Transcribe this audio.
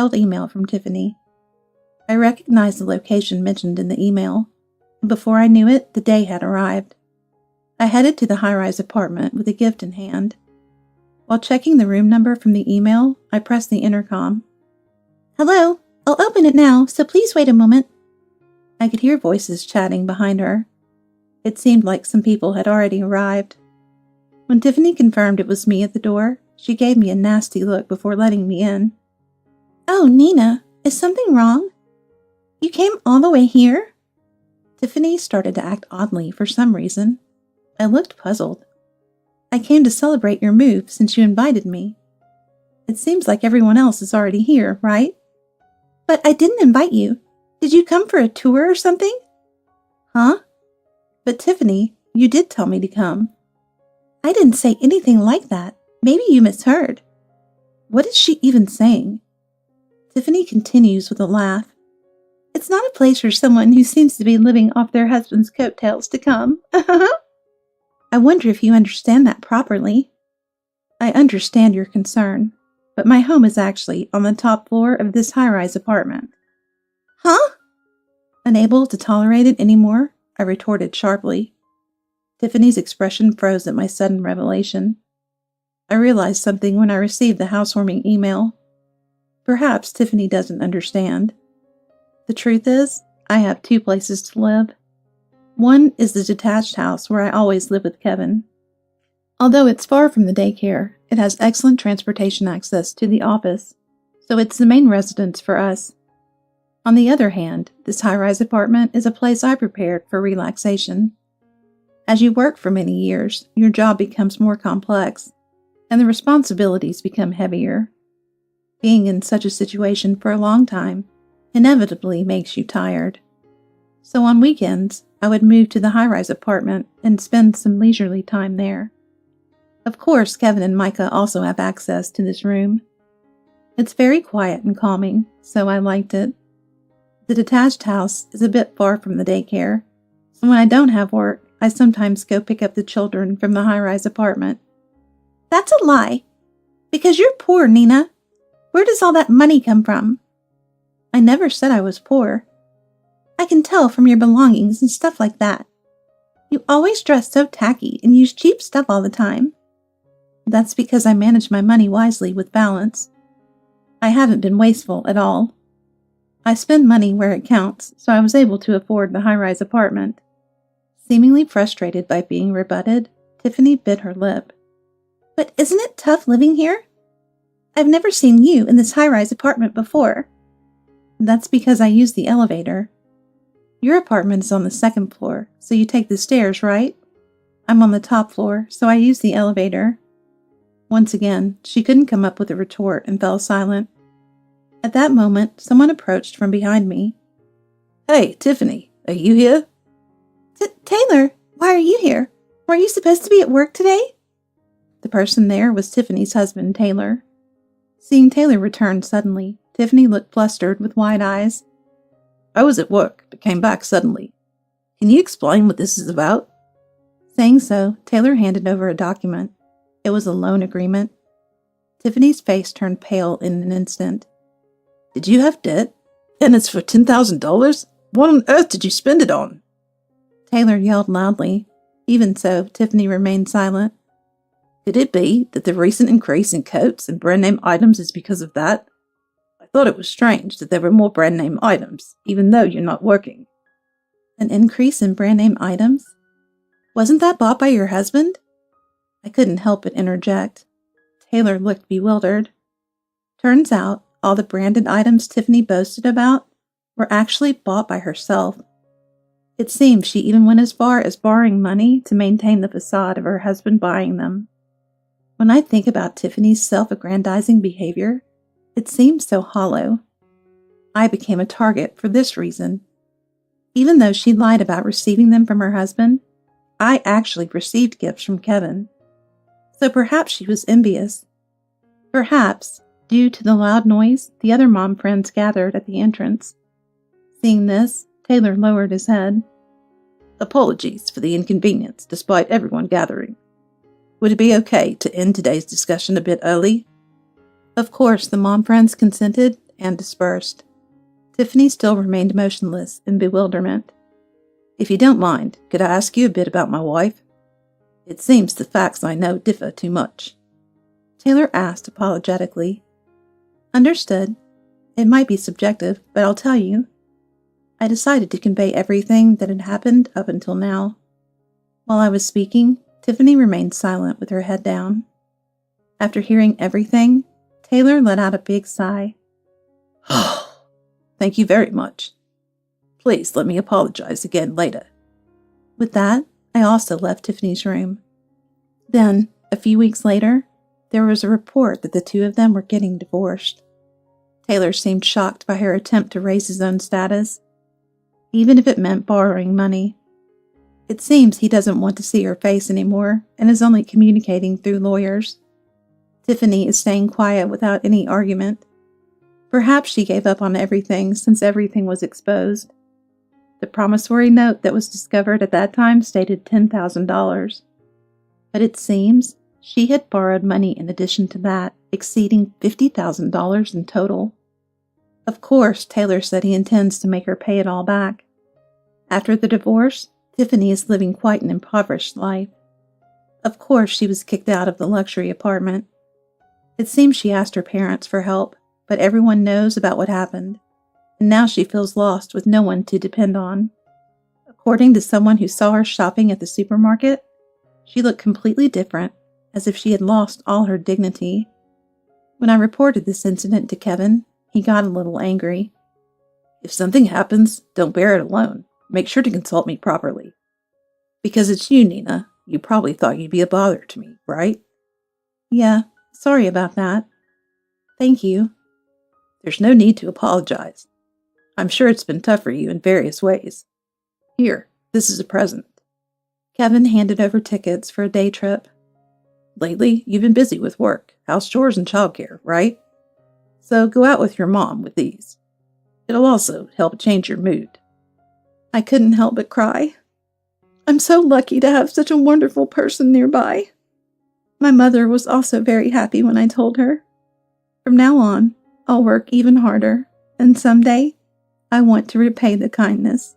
email from Tiffany. I recognized the location mentioned in the email, and before I knew it, the day had arrived. I headed to the high-rise apartment with a gift in hand. While checking the room number from the email, I pressed the intercom. "Hello, I'll open it now, so please wait a moment." I could hear voices chatting behind her. It seemed like some people had already arrived. When Tiffany confirmed it was me at the door, she gave me a nasty look before letting me in. "Oh, Nina, is something wrong? You came all the way here?" Tiffany started to act oddly for some reason. I looked puzzled. "I came to celebrate your move since you invited me. It seems like everyone else is already here, right?" "But I didn't invite you. Did you come for a tour or something?" "Huh? But Tiffany, you did tell me to come." "I didn't say anything like that. Maybe you misheard." What is she even saying? Tiffany continues with a laugh. "It's not a place for someone who seems to be living off their husband's coattails to come." "I wonder if you understand that properly." "I understand your concern, but my home is actually on the top floor of this high-rise apartment." "Huh?" Unable to tolerate it anymore, I retorted sharply. Tiffany's expression froze at my sudden revelation. I realized something when I received the housewarming email. Perhaps Tiffany doesn't understand. The truth is, I have 2 places to live. One is the detached house where I always live with Kevin. Although it's far from the daycare, it has excellent transportation access to the office, so it's the main residence for us. On the other hand, this high-rise apartment is a place I prepared for relaxation. As you work for many years, your job becomes more complex, and the responsibilities become heavier. Being in such a situation for a long time inevitably makes you tired. So on weekends, I would move to the high-rise apartment and spend some leisurely time there. Of course, Kevin and Micah also have access to this room. It's very quiet and calming, so I liked it. The detached house is a bit far from the daycare, so when I don't have work, I sometimes go pick up the children from the high-rise apartment. "That's a lie. Because you're poor, Nina. Where does all that money come from?" "I never said I was poor." "I can tell from your belongings and stuff like that. You always dress so tacky and use cheap stuff all the time." "That's because I manage my money wisely with balance. I haven't been wasteful at all. I spend money where it counts, so I was able to afford the high-rise apartment." Seemingly frustrated by being rebutted, Tiffany bit her lip. "But isn't it tough living here? I've never seen you in this high-rise apartment before." "That's because I use the elevator. Your apartment is on the 2nd floor, so you take the stairs, right? I'm on the top floor, so I use the elevator." Once again, she couldn't come up with a retort and fell silent. At that moment, someone approached from behind me. "Hey, Tiffany, are you here?" Taylor, why are you here? Were you supposed to be at work today?" The person there was Tiffany's husband, Taylor. Seeing Taylor return suddenly, Tiffany looked flustered with wide eyes. "I was at work, but came back suddenly. Can you explain what this is about?" Saying so, Taylor handed over a document. It was a loan agreement. Tiffany's face turned pale in an instant. "Did you have debt? And it's for $10,000? What on earth did you spend it on?" Taylor yelled loudly. Even so, Tiffany remained silent. "Could it be that the recent increase in coats and brand-name items is because of that? I thought it was strange that there were more brand-name items, even though you're not working." "An increase in brand-name items? Wasn't that bought by your husband?" I couldn't help but interject. Taylor looked bewildered. Turns out, all the branded items Tiffany boasted about were actually bought by herself. It seems she even went as far as borrowing money to maintain the facade of her husband buying them. When I think about Tiffany's self-aggrandizing behavior, it seems so hollow. I became a target for this reason. Even though she lied about receiving them from her husband, I actually received gifts from Kevin. So perhaps she was envious. Perhaps, due to the loud noise, the other mom friends gathered at the entrance. Seeing this, Taylor lowered his head. "Apologies for the inconvenience despite everyone gathering. Would it be okay to end today's discussion a bit early?" Of course, the mom friends consented, and dispersed. Tiffany still remained motionless in bewilderment. "If you don't mind, could I ask you a bit about my wife? It seems the facts I know differ too much," Taylor asked apologetically. "Understood. It might be subjective, but I'll tell you. I decided to convey everything that had happened up until now." While I was speaking, Tiffany remained silent with her head down. After hearing everything, Taylor let out a big sigh. "Thank you very much. Please let me apologize again later." With that, I also left Tiffany's room. Then, a few weeks later, there was a report that the two of them were getting divorced. Taylor seemed shocked by her attempt to raise his own status, even if it meant borrowing money. It seems he doesn't want to see her face anymore and is only communicating through lawyers. Tiffany is staying quiet without any argument. Perhaps she gave up on everything since everything was exposed. The promissory note that was discovered at that time stated $10,000. But it seems she had borrowed money in addition to that, exceeding $50,000 in total. Of course, Taylor said he intends to make her pay it all back. After the divorce, Tiffany is living quite an impoverished life. Of course, she was kicked out of the luxury apartment. It seems she asked her parents for help, but everyone knows about what happened, and now she feels lost with no one to depend on. According to someone who saw her shopping at the supermarket, she looked completely different, as if she had lost all her dignity. When I reported this incident to Kevin, he got a little angry. "If something happens, don't bear it alone. Make sure to consult me properly. Because it's you, Nina. You probably thought you'd be a bother to me, right?" "Yeah, sorry about that." "Thank you." "There's no need to apologize. I'm sure it's been tough for you in various ways. Here, this is a present." Kevin handed over tickets for a day trip. "Lately, you've been busy with work, house chores, and childcare, right? So go out with your mom with these. It'll also help change your mood." I couldn't help but cry. I'm so lucky to have such a wonderful person nearby. My mother was also very happy when I told her. From now on, I'll work even harder, and someday, I want to repay the kindness.